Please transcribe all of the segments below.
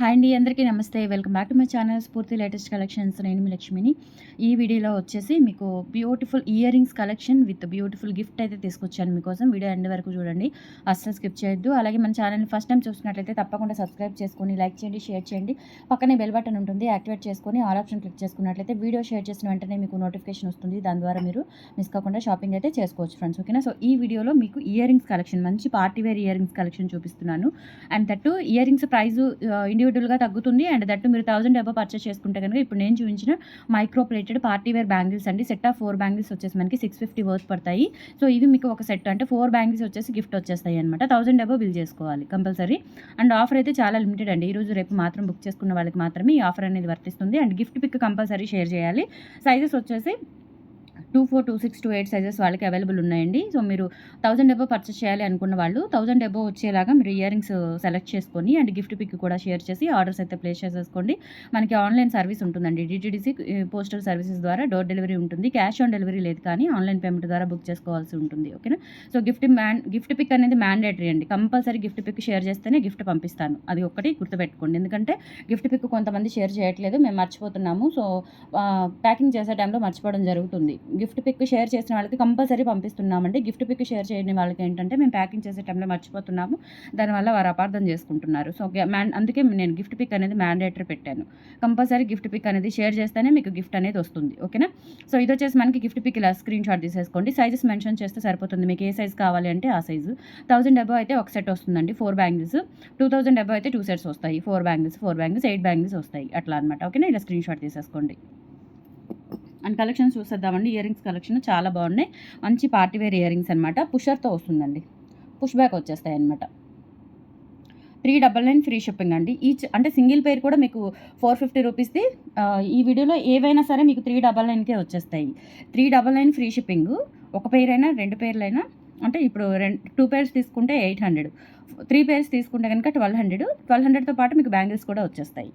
Hi అండి. అందరికీ నమస్తే. Welcome back to my channel స్ఫూర్తి లేటెస్ట్ కలెక్షన్స్. నేను మీ లక్ష్మిని. ఈ వీడియోలో వచ్చేసి మీకు beautiful ear rings collection with beautiful gift అయితే తీసుకొచ్చాను మీకోసం. వీడియో ఎండ్ వరకు చూడండి. అస్సలు స్కిప్ చేయొద్దు. అలాగే మన ఛానల్ని ఫస్ట్ టైం చూస్తున్నట్లయితే తప్పకుండా సబ్స్క్రైబ్ చేసుకొని లైక్ చేయండి, షేర్ చేయండి. పక్కనే బెల్ బటన్ ఉంటుంది, యాక్టివేట్ చేసుకొని ఆల్ ఆప్షన్ క్లిక్ చేసుకున్నట్లయితే వీడియో షేర్ చేసిన వెంటనే మీకు నోటిఫికేషన్ వస్తుంది. దాని ద్వారా మీరు మిస్ కాకుండా షాపింగ్ అయితే చేసుకోవచ్చు ఫ్రెండ్స్. ఓకేనా? సో ఈ వీడియోలో మీకు ఇయర్ రింగ్స్ కలెక్షన్, మంచి party wear earrings collection చూపిస్తున్నాను. And that earrings price ఇండివిజువల్గా తగ్గుతుంది. అండ్ దట్టు మీరు 1000 అబవ్ పర్చేస్ చేసుకుంటే కనుక ఇప్పుడు నేను చూపించిన micro plated party wear bangles అండి. సెట్ ఆఫ్ 4 బ్యాంగిల్స్ వచ్చేసి మనకి 650 వర్త్ పడతాయి. సో ఇవి మీకు ఒక సెట్ అంటే 4 బ్యాంగిల్స్ వచ్చేసి గిఫ్ట్ వచ్చేస్తాయి అనమాట. 1000 అబవ్ బిల్ చేసుకోవాలి కంపల్సరీ. అండ్ ఆఫర్ అయితే చాలా లిమిటెడ్ అండి. ఈరోజు రేపు మాత్రం బుక్ చేసుకున్న వాళ్ళకి మాత్రమే ఈ ఆఫర్ అనేది వర్తిస్తుంది. And gift pic compulsory share చేయాలి. సైజెస్ వచ్చేసి 24, 26, 28 సైజెస్ వాళ్ళకి అవైలబుల్ ఉన్నాయండి. సో మీరు 1000 అబవ్ పర్చేస్ చేయాలి అనుకున్న వాళ్ళు 1000 అబవ్ వచ్చేలాగా మీరు ఇయర్ రింగ్స్ సెలెక్ట్ చేసుకొని అండ్ గిఫ్ట్ పిక్ కూడా షేర్ చేసి ఆర్డర్స్ అయితే ప్లేస్ చేసేసుకోండి. మనకి ఆన్లైన్ సర్వీస్ ఉంటుందండి. డిటిడిసి పోస్టల్ సర్వీసెస్ ద్వారా డోర్ డెలివరీ ఉంటుంది. క్యాష్ ఆన్ డెలివరీ లేదు, కానీ ఆన్లైన్ పేమెంట్ ద్వారా బుక్ చేసుకోవాల్సి ఉంటుంది. ఓకేనా? సో గిఫ్ట్ పిక్ అనేది మ్యాండేటరీ అండి. కంపల్సరీ గిఫ్ట్ పిక్ షేర్ చేస్తేనే గిఫ్ట్ పంపిస్తాను. అది ఒక్కటి గుర్తుపెట్టుకోండి. ఎందుకంటే గిఫ్ట్ పిక్ కొంతమంది షేర్ చేయట్లేదు, మేము మర్చిపోతున్నాము. సో ప్యాకింగ్ చేసే టైంలో మర్చిపోవడం జరుగుతుంది. గిఫ్ట్ పిక్ షేర్ చేసిన వాళ్ళకి కంపల్సరీ పంపిస్తున్నామండి. గిఫ్ట్ పిక్ షేర్ చేయని వాళ్ళకి ఏంటంటే మేము ప్యాకింగ్ చేసే టైంలో మర్చిపోతున్నాము, దానివల్ల వారు అపార్థం చేసుకుంటున్నారు. సో అందుకే నేను గిఫ్ట్ పిక్ అనేది మ్యాండేటరీ పెట్టాను. కంపల్సరీ గిఫ్ట్ పిక్ అనేది షేర్ చేస్తేనే మీకు గిఫ్ట్ అనేది వస్తుంది. ఓకేనా? సో ఇది వచ్చేసి మనకి గిఫ్ట్ పిక్ ఇలా స్క్రీన్ షాట్ తీసేసుకోండి. సైజెస్ మెన్షన్ చేస్తే సరిపోతుంది. మీకు ఏ సైజ్ కావాలి అంటే ఆ సైజు. 1000 అబవ్ అయితే ఒక సెట్ వస్తుందండి, 4 బ్యాంగిల్స్. 2000 అబవ్ అయితే 2 సెట్స్ వస్తాయి. 4 బ్యాంగిల్స్, 8 బ్యాంగిల్స్ వస్తాయి అట్లా అనమాట. ఓకేనా? ఇలా స్క్రీన్ షాట్ తీసేసుకోండి. అండ్ కలెక్షన్స్ చూసేద్దామండి. ఇయర్ రింగ్స్ కలెక్షన్ చాలా బాగున్నాయి. మంచి పార్టీ వేర్ ఇయర్ రింగ్స్ అనమాట. పుషర్తో వస్తుందండి, పుష్ బ్యాక్ వచ్చేస్తాయి అనమాట. 399 ఫ్రీ షిప్పింగ్ అండి. ఈచ్ అంటే సింగిల్ పేర్ కూడా మీకు 450 రూపీస్ది. ఈ వీడియోలో ఏవైనా సరే మీకు 399కే వచ్చేస్తాయి. 399 ఫ్రీ షిప్పింగ్. ఒక పేర్ అయినా 2 పేర్లైనా, అంటే ఇప్పుడు 2 పేర్స్ తీసుకుంటే 800, 3 పేర్స్ తీసుకుంటే కనుక 1200. 1200తో పాటు మీకు బ్యాంగిల్స్ కూడా వచ్చేస్తాయి.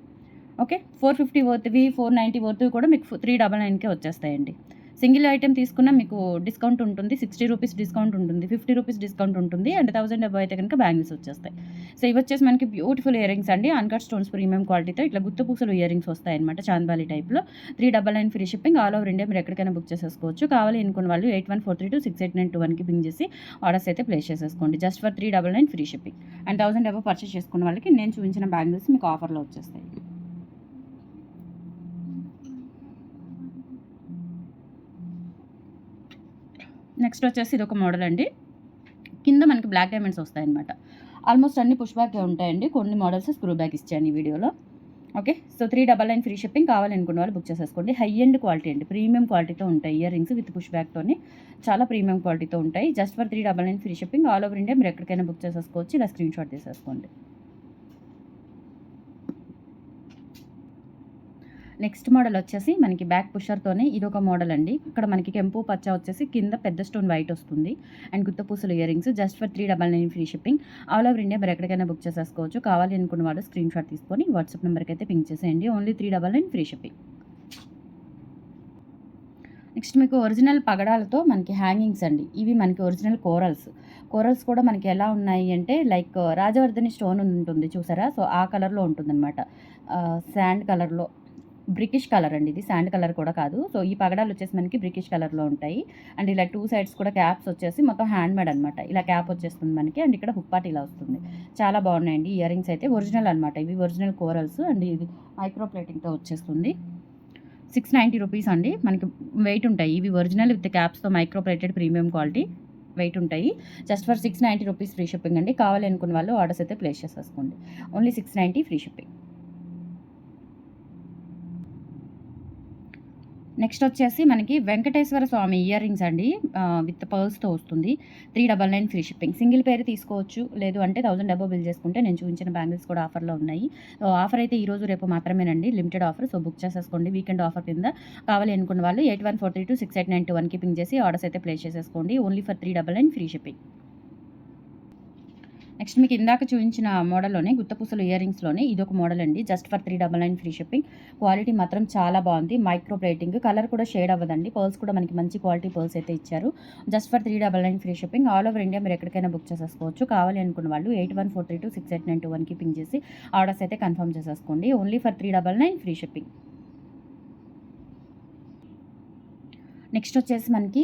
ఓకే? 450 వర్త్వి, 490 వర్త్వి కూడా మీకు 399కే వచ్చేస్తాయండి. సింగిల్ ఐటెం తీసుకున్నా మీకు డిస్కౌంట్ ఉంటుంది. 60 రూపీస్ డిస్కౌంట్ ఉంటుంది, 50 రూపీస్ డిస్కౌంట్ ఉంటుంది. అండ్ 1000 అబవ్ అయితే కనుక బ్యాంగిల్స్ వచ్చేస్తాయి. సో ఇవి వచ్చేసి మనకి బ్యూటిఫుల్ ఇయర్ రింగ్స్ అండి. అన్కట్ స్టోన్స్ ప్రీమియం క్వాలిటీతో ఇట్లా గుత్త పూసలు ఇయర్ రింగ్స్ వస్తాయన్నమాట, చాంద్బాలి టైప్లో. 399 free shipping. All over India మీరు ఎక్కడికైనా బుక్ చేసేసుకోవచ్చు. కావాలి అనుకున్న వాళ్ళు 8143268921కి బింగ్ చేసి ఆర్డర్స్ అయితే ప్లేస్ చేసేసుకోండి. Just for 399 free shipping. And 1000 above purchase చేసుకున్న వాళ్ళకి నేను చూపించిన బ్యాంగిల్స్ మీకు ఆఫర్లో వచ్చేస్తాయి. నెక్స్ట్ వచ్చేసి ఇది ఒక మోడల్ అండి. కింద మనకి బ్లాక్ డైమండ్స్ వస్తాయన్నమాట. ఆల్మోస్ట్ అన్ని పుష్ బ్యాకే ఉంటాయండి. కొన్ని మోడల్స్ స్క్రూ బ్యాక్ ఇచ్చాను ఈ వీడియోలో. ఓకే? So 399 free shipping. కావాలనుకున్న వాళ్ళు బుక్ చేసేసుకోండి. హై ఎండ్ క్వాలిటీ అండి, ప్రీమియం క్వాలిటీతో ఉంటాయి ఇయర్ రింగ్స్ విత్ పుష్ బ్యాక్తోని. చాలా ప్రీమియం క్వాలిటీతో ఉంటాయి. Just for 399 free shipping. All over India మీరు ఎక్కడికైనా బుక్ చేసేసుకోవచ్చు. ఇలా స్క్రీన్ షాట్ తీసేసుకోండి. నెక్స్ట్ మోడల్ వచ్చేసి మనకి బ్యాక్ పుషర్తోనే ఇదొక మోడల్ అండి. ఇక్కడ మనకి కెంపు పచ్చ వచ్చేసి కింద పెద్ద స్టోన్ వైట్ వస్తుంది. అండ్ గుత్త పూసలు ear rings. Just for 399 free shipping. All over India మీరు ఎక్కడికైనా బుక్ చేసేసుకోవచ్చు. కావాలి అనుకున్న వాళ్ళు స్క్రీన్ షాట్ తీసుకొని వాట్సాప్ నెంబర్కి అయితే పింక్ చేసేయండి. Only 399 free shipping. నెక్స్ట్ మీకు ఒరిజినల్ పగడాలతో మనకి హ్యాంగింగ్స్ అండి. ఇవి మనకి ఒరిజినల్ కోరల్స్ కూడా మనకి ఎలా ఉన్నాయి అంటే లైక్ రాజవర్ధని స్టోన్ ఉంటుంది చూసారా? సో ఆ కలర్లో ఉంటుందన్నమాట. శాండ్ కలర్లో, బ్రికిష్ కలర్ అండి ఇది, శాండ్ కలర్ కూడా కాదు. సో ఈ పగడాలు వచ్చేసి మనకి బ్రికిష్ కలర్లో ఉంటాయి. అండ్ ఇలా 2 సైడ్స్ కూడా క్యాప్స్ వచ్చేసి మొత్తం హ్యాండ్ మేడ్ అనమాట. ఇలా క్యాప్ వచ్చేస్తుంది మనకి. అండ్ ఇక్కడ హుక్ పార్ట్ ఇలా వస్తుంది. చాలా బాగున్నాయండి ఇయర్ రింగ్స్ అయితే. ఒరిజినల్ అనమాట, ఇవి ఒరిజినల్ కోరల్స్. అండ్ ఇది మైక్రో ప్లేటింగ్తో వచ్చేస్తుంది. 690 రూపీస్ అండి. మనకి వెయిట్ ఉంటాయి ఇవి. ఒరిజినల్ విత్ క్యాప్స్తో micro plated premium quality weight ఉంటాయి. Just for 690 rupees free shipping అండి. కావాలి అనుకున్న వాళ్ళు ఆర్డర్స్ అయితే ప్లేస్ చేసేసుకోండి. Only 690 free shipping. నెక్స్ట్ వచ్చేసి మనకి వెంకటేశ్వర స్వామి ఇయర్ రింగ్స్ అండి, విత్ పర్ల్స్తో వస్తుంది. 399 ఫ్రీ షిప్పింగ్. సింగిల్ పేరు తీసుకోవచ్చు, లేదు అంటే 1000 అబవ్ బిల్ చేసుకుంటే నేను చూపించిన బ్యాంగిల్స్ కూడా ఆఫర్లో ఉన్నాయి. ఆఫర్ అయితే ఈరోజు రేపు మాత్రమేనండి, లిమిటెడ్ ఆఫర్. సో బుక్ చేసేసుకోండి వీకెండ్ ఆఫర్ కింద. కావాలి అనుకున్న వాళ్ళు 8143268921కి పింక్ చేసి ఆర్డర్స్ అయితే ప్లేస్ చేసేసుకోండి. Only for 399 free shipping. Next మీకు ఇందాక చూపించిన మోడల్‌లోనే గుత్తపూసలు ఇయర్ రింగ్స్‌లోనే ఇదొక మోడల్ అండి. Just for 399 free shipping. Quality మాత్రం చాలా బాగుంది. Micro plating. కలర్ కూడా షేడ్ అవ్వదండి. పర్ల్స్ కూడా మనకి మంచి క్వాలిటీ పర్ల్స్ అయితే ఇచ్చారు. Just for 399 free shipping. All over India మీరు ఎక్కడికైనా బుక్ చేసేసుకోవచ్చు. కావాలి అనుకున్న వాళ్ళు 8143268921కి పింగ్ చేసి ఆర్డర్స్ అయితే కన్ఫర్మ్ చేసేసుకోండి. Only for 399 free shipping. Next వచ్చేసి మనకి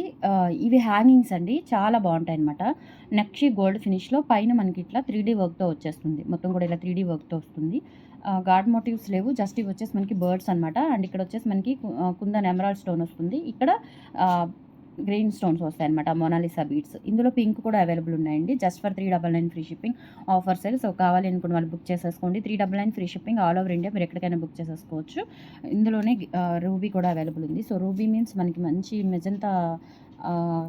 ఇవి హ్యాంగింగ్స్ అండి. చాలా బాగుంటాయన్నమాట. నక్షి గోల్డ్ ఫినిష్‌లో పైన మనకి ఇట్లా 3D వర్క్‌తో వచ్చేస్తుంది. మొత్తం కూడా ఇలా 3D వర్క్‌తో వస్తుంది. గాడ్ మోటివ్స్ లేవు. జస్ట్ ఇవి వచ్చేసి మనకి బర్డ్స్ అనమాట. అండ్ ఇక్కడ వచ్చేసి మనకి కుందన్ ఎమరాల్డ్ స్టోన్ వస్తుంది. ఇక్కడ గ్రీన్ స్టోన్స్ వస్తాయన్నమాట. Mona Lisa beads. ఇందులో పింక్ కూడా అవైలబుల్ ఉన్నాయండి. Just for 399 free shipping. Offer sale. So కావాలి అనుకున్న వాళ్ళు బుక్ చేసేసుకోండి. 399 free shipping. All over India మీరు ఎక్కడికైనా బుక్ చేసేసుకోవచ్చు. ఇందులోనే రూబీ కూడా అవైలబుల్ ఉంది. సో రూబీ మీన్స్ మనకి మంచి మెజంతా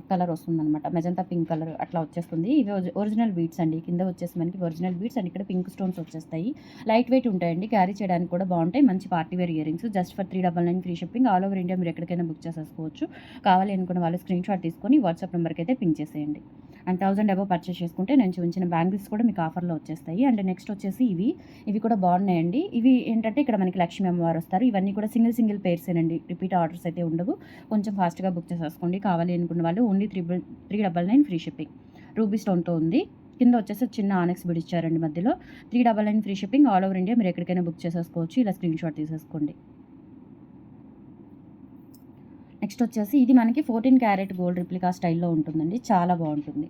కలర్ వస్తుందనమాట. మెజంతా పింక్ కలర్ అట్లా వచ్చేస్తుంది. ఇవి ఒరిజినల్ బీడ్స్ అండి. కింద వచ్చేసి మనకి ఒరిజినల్ బీడ్స్ అండ్ ఇక్కడ పింక్ స్టోన్స్ వచ్చేస్తాయి. లైట్ వెయిట్ ఉంటాయండి. క్యారీ చేయడానికి కూడా బాగుంటాయి. మంచి party wear earrings. Just for 399 free shipping. All over India మీరు ఎక్కడికైనా బుక్ చేసేసుకోవచ్చు. కావాలి అనుకున్న వాళ్ళు స్క్రీన్ షాట్ తీసుకొని వాట్సాప్ నెంబర్కి అయితే పింక్ చేసేయండి. అండ్ 1000 అబవ్ పర్చేస్ చేసుకుంటే నేను చూపించిన బ్యాంగిల్స్ కూడా మీకు ఆఫర్లో వచ్చేస్తాయి. అండ్ నెక్స్ట్ వచ్చేసి ఇవి కూడా బాగున్నాయండి. ఇవి ఏంటంటే ఇక్కడ మనకి లక్ష్మీ అమ్మవారు వస్తారు. ఇవన్నీ కూడా సింగిల్ పేర్సేనండి. రిపీట్ ఆర్డర్స్ అయితే ఉండవు. కొంచెం ఫాస్ట్గా బుక్ చేసేసుకోండి. కావాలి అనుకున్న వాళ్ళు ఓన్లీ 399 ఫ్రీ షిప్పింగ్. రూబీ స్టోన్తో ఉంది. కింద వచ్చేసి చిన్న ఆనెక్స్ బిడ్ ఇచ్చారండి మధ్యలో. 399 free shipping. All over India మీరు ఎక్కడికైనా బుక్ చేసేసుకోవచ్చు. ఇలా స్క్రీన్ షాట్ తీసేసుకోండి. నెక్స్ట్ వచ్చేసి ఇది మనకి 14 క్యారెట్ గోల్డ్ రిప్లికా స్టైల్లో ఉంటుందండి. చాలా బాగుంటుంది.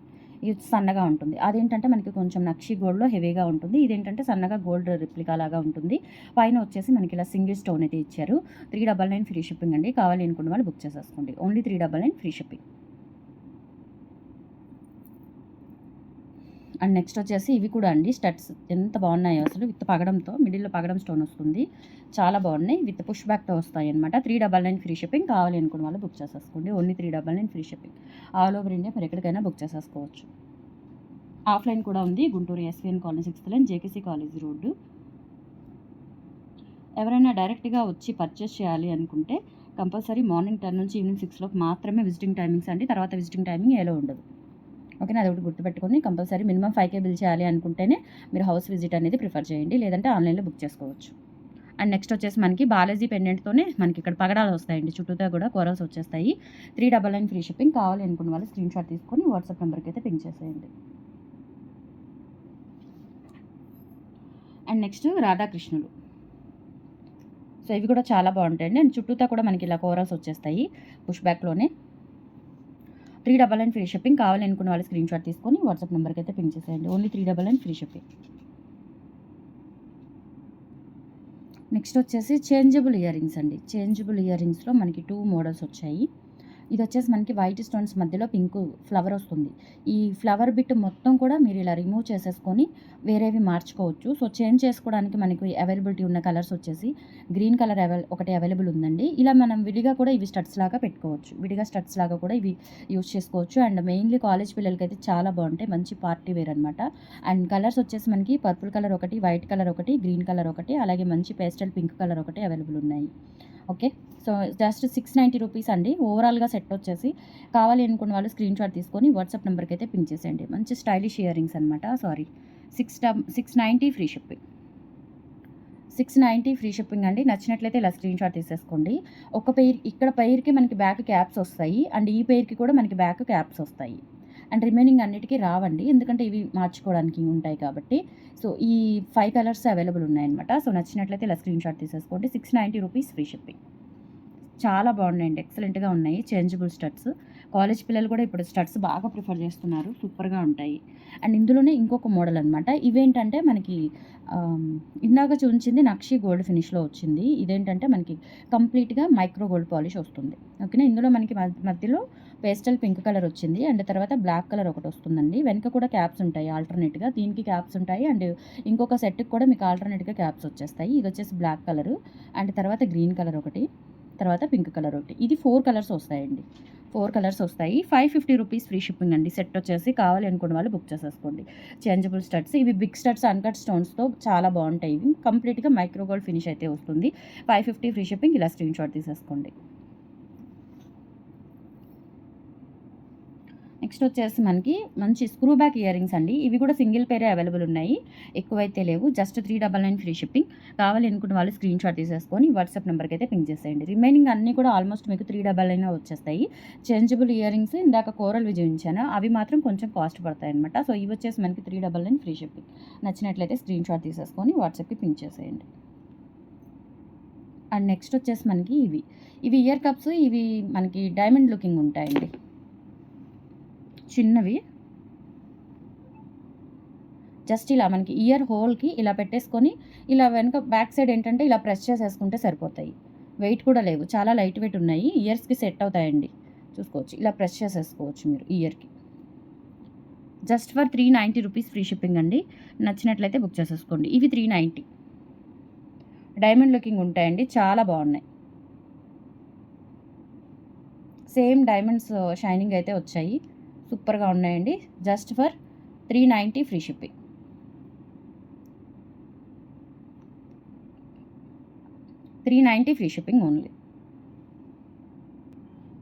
ఇది సన్నగా ఉంటుంది. అదేంటంటే మనకి కొంచెం నక్షి గోల్డ్‌లో హెవీగా ఉంటుంది. ఇదేంటంటే సన్నగా గోల్డ్ రిప్లికా లాగా ఉంటుంది. పైన వచ్చేసి మనకి ఇలా సింగిల్ స్టోన్ అయితే ఇచ్చారు. 399 ఫ్రీ షిప్పింగ్ అండి. కావాలి అనుకున్న వాళ్ళు బుక్ చేసేసుకోండి. Only 399 free shipping. And next వచ్చేసి ఇవి కూడా అండి స్టడ్స్ ఎంత బాగున్నాయో అసలు. విత్ పగడంతో మిడిల్‌లో పగడం స్టోన్ వస్తుంది. చాలా బాగున్నాయి. విత్ పుష్ బ్యాక్‌తో వస్తాయన్నమాట. 399 ఫ్రీ షిప్పింగ్. కావాలి అనుకున్న వాళ్ళు బుక్ చేసేసుకోండి. Only 399 free shipping. All over India మీరు ఎక్కడికైనా బుక్ చేసేసుకోవచ్చు. ఆఫ్లైన్ కూడా ఉంది. Guntur SVN colony 6th line JKC college road. ఎవరైనా డైరెక్ట్‌గా వచ్చి పర్చేస్ చేయాలి అనుకుంటే కంపల్సరీ మార్నింగ్ 10 నుంచి ఈవినింగ్ 6 లోపు మాత్రమే విజిటింగ్ టైమింగ్స్ అండి. తర్వాత విజిటింగ్ టైమింగ్ ఎలో ఉండదు. ఓకేనా, అదొకటి గుర్తుపెట్టుకొని కంపల్సరీ మినిమం 5K బిల్ చేయాలి అనుకుంటేనే మీరు హౌస్ విజిట్ అనేది ప్రిఫర్ చేయండి. లేదంటే ఆన్లైన్లో బుక్ చేసుకోవచ్చు. అండ్ నెక్స్ట్ వచ్చేసి మనకి బాలాజీ పెండెంట్తోనే మనకి ఇక్కడ పగడాలు వస్తాయండి. చుట్టూతో కూడా కోరల్స్ వచ్చేస్తాయి. 399 ఫ్రీ షిప్పింగ్. కావాలి అనుకున్న వాళ్ళు స్క్రీన్ షాట్ తీసుకొని వాట్సాప్ నెంబర్కి అయితే పింక్ చేసేయండి. And next రాధాకృష్ణులు. సో ఇవి కూడా చాలా బాగుంటాయండి. అండ్ చుట్టూతో కూడా మనకి ఇలా కోరల్స్ వచ్చేస్తాయి పుష్ బ్యాక్లోనే. 399 free shipping. కావాలి అనుకున్న వాళ్ళు స్క్రీన్ షాట్ తీసుకొని వాట్సాప్ నెంబర్కి అయితే పింక్ చేసేయండి. Only 399 free shipping. నెక్స్ట్ వచ్చేసి చేంజబుల్ ఇయర్ రింగ్స్ అండి. చేంజబుల్ ఇయర్ రింగ్స్లో మనకి 2 మోడల్స్ వచ్చాయి. ఇది వచ్చేసి మనకి వైట్ స్టోన్స్ మధ్యలో పింక్ ఫ్లవర్ వస్తుంది. ఈ ఫ్లవర్ బిట్ మొత్తం కూడా మీరు ఇలా రిమూవ్ చేసేసుకొని వేరేవి మార్చుకోవచ్చు. సో చేంజ్ చేసుకోవడానికి మనకి అవైలబిలిటీ ఉన్న కలర్స్ వచ్చేసి గ్రీన్ కలర్ ఒకటి అవైలబుల్ ఉందండి. ఇలా మనం విడిగా కూడా ఇవి స్టడ్స్ లాగా పెట్టుకోవచ్చు. విడిగా స్టడ్స్ లాగా కూడా ఇవి యూజ్ చేసుకోవచ్చు. అండ్ మెయిన్లీ కాలేజ్ పిల్లలకి అయితే చాలా బాగుంటాయి. మంచి పార్టీ వేర్ అనమాట. అండ్ కలర్స్ వచ్చేసి మనకి పర్పుల్ కలర్ ఒకటి, వైట్ కలర్ ఒకటి, గ్రీన్ కలర్ ఒకటి, అలాగే మంచి పేస్టల్ పింక్ కలర్ ఒకటి అవైలబుల్ ఉన్నాయి. ఓకే, సో జస్ట్ 690 రూపీస్ అండి. ఓవరాల్గా సెట్ వచ్చేసి. కావాలి అనుకున్న వాళ్ళు స్క్రీన్ షాట్ తీసుకొని వాట్సాప్ నెంబర్కి అయితే పింక్ చేసేయండి. మంచి స్టైలిష్ ఇయర్ రింగ్స్ అనమాట. 690 ఫ్రీ షిప్పింగ్. 690 ఫ్రీ షిప్పింగ్ అండి. నచ్చినట్లయితే ఇలా స్క్రీన్ షాట్ తీసేసుకోండి. ఒక పెయిర్ ఇక్కడ పెయిర్కి మనకి బ్యాక్ క్యాప్స్ వస్తాయి. అండ్ ఈ పెయిర్కి కూడా మనకి బ్యాక్ క్యాప్స్ వస్తాయి. అండ్ రిమైనింగ్ అన్నిటికీ రావండి, ఎందుకంటే ఇవి మార్చుకోవడానికి ఉంటాయి కాబట్టి. సో ఈ 5 కలర్స్ అవైలబుల్ ఉన్నాయన్నమాట. సో నచ్చినట్లయితే ఇలా స్క్రీన్ షాట్ తీసేసుకోండి. 690 రూపీస్ ఫ్రీ షిప్పింగ్. చాలా బాగున్నాయండి. ఎక్సలెంట్గా ఉన్నాయి చేంజబుల్ స్టడ్స్. కాలేజ్ పిల్లలు కూడా ఇప్పుడు స్టడ్స్ బాగా ప్రిఫర్ చేస్తున్నారు. సూపర్గా ఉంటాయి. అండ్ ఇందులోనే ఇంకొక మోడల్ అనమాట. ఇవేంటంటే మనకి ఇందాక చూపించింది నక్షి గోల్డ్ ఫినిష్లో వచ్చింది. ఇదేంటంటే మనకి కంప్లీట్గా మైక్రో గోల్డ్ పాలిష్ వస్తుంది. ఓకేనా, ఇందులో మనకి మధ్యలో పేస్టల్ పింక్ కలర్ వచ్చింది. అండ్ తర్వాత బ్లాక్ కలర్ ఒకటి వస్తుందండి. వెనక కూడా క్యాప్స్ ఉంటాయి ఆల్టర్నేట్గా. దీనికి క్యాప్స్ ఉంటాయి. అండ్ ఇంకొక సెట్కి కూడా మీకు ఆల్టర్నేట్గా క్యాప్స్ వచ్చేస్తాయి. ఇది వచ్చేసి బ్లాక్ కలర్. అండ్ తర్వాత గ్రీన్ కలర్ ఒకటి, తర్వాత పింక్ కలర్ ఒకటి. ఇది 4 కలర్స్ వస్తాయండి. 4 కలర్స్ వస్తాయి. 550 రూపీస్ ఫ్రీ షిప్పింగ్ అండి. సెట్ వచ్చేసి. కావాలి అనుకున్న వాళ్ళు బుక్ చేసేసుకోండి. Changeable studs. ఇవి బిగ్ స్టడ్స్ అన్కట్ స్టోన్స్తో చాలా బాగుంటాయి. ఇవి కంప్లీట్గా మైక్రో గోల్డ్ ఫినిష్ అయితే వస్తుంది. 550 ఫ్రీ షిప్పింగ్. ఇలా స్క్రీన్ షాట్ తీసేసుకోండి. నెక్స్ట్ వచ్చేసి మనకి మంచి స్క్రూ బ్యాక్ ఇయర్ రింగ్స్ అండి. ఇవి కూడా సింగిల్ పేరే అవైలబుల్ ఉన్నాయి, ఎక్కువైతే లేవు. Just 399 free shipping. కావాలి అనుకున్న వాళ్ళు స్క్రీన్ షాట్ తీసేసుకొని వాట్సాప్ నెంబర్కి అయితే పింక్ చేసేయండి. రిమైనింగ్ అన్నీ కూడా ఆల్మోస్ట్ మీకు 399 వచ్చేస్తాయి. చేంజబుల్ ఇయర్ రింగ్స్ ఇందాక కోరల్ చూపించాను, అవి మాత్రం కొంచెం కాస్ట్ పడతాయి అనమాట. సో ఇవి వచ్చేసి మనకి 399 ఫ్రీ షిప్పింగ్. నచ్చినట్లయితే స్క్రీన్ షాట్ తీసేసుకొని వాట్సాప్కి పింక్ చేసేయండి. అండ్ నెక్స్ట్ వచ్చేసి మనకి ఇవి ఇయర్ కప్స్. ఇవి మనకి డైమండ్ లుకింగ్ ఉంటాయండి, చిన్నవి. జస్ట్ ఇలా మనకి ఇయర్ హోల్కి ఇలా పెట్టేసుకొని ఇలా వెనక బ్యాక్ సైడ్ ఏంటంటే ఇలా ప్రెస్ చేసేసుకుంటే సరిపోతాయి. వెయిట్ కూడా లేవు, చాలా లైట్ వెయిట్ ఉన్నాయి. ఇయర్స్కి సెట్ అవుతాయండి, చూసుకోవచ్చు. ఇలా ప్రెస్ చేసేసుకోవచ్చు మీరు ఇయర్కి. Just for 390 rupees free shipping అండి. నచ్చినట్లయితే బుక్ చేసేసుకోండి. ఇవి 390. డైమండ్ లుకింగ్ ఉంటాయండి, చాలా బాగున్నాయి. సేమ్ డైమండ్స్ షైనింగ్ అయితే వచ్చాయి, సూపర్గా ఉన్నాయండి. Just for 390 free shipping. $390 free shipping only.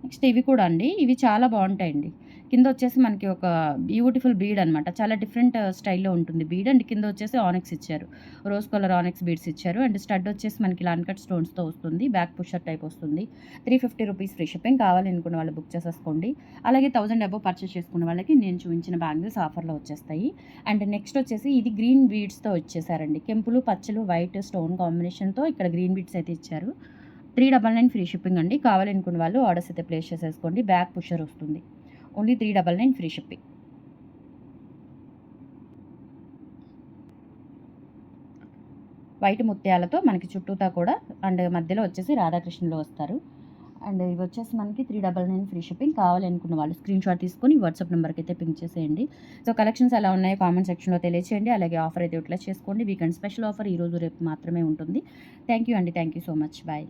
Next ఇవి కూడా అండి, ఇవి చాలా బాగుంటాయండి. కింద వచ్చేసి మనకి ఒక బ్యూటిఫుల్ బీడ్ అనమాట, చాలా డిఫరెంట్ స్టైల్లో ఉంటుంది బీడ్. అండ్ కింద వచ్చేసి ఆనిక్స్ ఇచ్చారు, రోజ్ కలర్ ఆనిక్స్ బీడ్స్ ఇచ్చారు. అండ్ స్టడ్ వచ్చేసి మనకి ఇలా అన్కట్ స్టోన్స్తో వస్తుంది, బ్యాక్ పుషర్ టైప్ వస్తుంది. 350 రూపీస్ ఫ్రీ షిప్పింగ్. కావాలి అనుకున్న వాళ్ళు బుక్ చేసేసుకోండి. అలాగే 1000 అబోవ్ పర్చేస్ చేసుకున్న వాళ్ళకి నేను చూపించిన బ్యాంగిల్స్ ఆఫర్లో వచ్చేస్తాయి. అండ్ నెక్స్ట్ వచ్చేసి ఇది గ్రీన్ బీడ్స్తో వచ్చేసారండి, కెంపులు పచ్చలు వైట్ స్టోన్ కాంబినేషన్తో ఇక్కడ గ్రీన్ బీడ్స్ అయితే ఇచ్చారు. 399 ఫ్రీ షిప్పింగ్ అండి. కావాలి అనుకున్న వాళ్ళు ఆర్డర్స్ అయితే ప్లేస్ చేసేసుకోండి. బ్యాక్ పుషర్ వస్తుంది, ఓన్లీ 399 ఫ్రీ షిప్పింగ్. వైట్ ముత్యాలతో మనకి చుట్టూతా కూడా, అండ్ మధ్యలో వచ్చేసి రాధాకృష్ణులు వస్తారు. అండ్ ఇవి వచ్చేసి మనకి 399 ఫ్రీ షిప్పింగ్. కావాలి అనుకున్న వాళ్ళు స్క్రీన్ షాట్ తీసుకొని వాట్సాప్ నెంబర్కి అయితే పింక్ చేసేయండి. సో కలెక్షన్స్ ఎలా ఉన్నాయో కామెంట్ సెక్షన్లో తెలియచేయండి. అలాగే ఆఫర్ అయితే యూటిలైజ్ చేసుకోండి. వీకెండ్ స్పెషల్ ఆఫర్ ఈరోజు రేపు మాత్రమే ఉంటుంది. థ్యాంక్ యూ అండి, thank you so much, bye.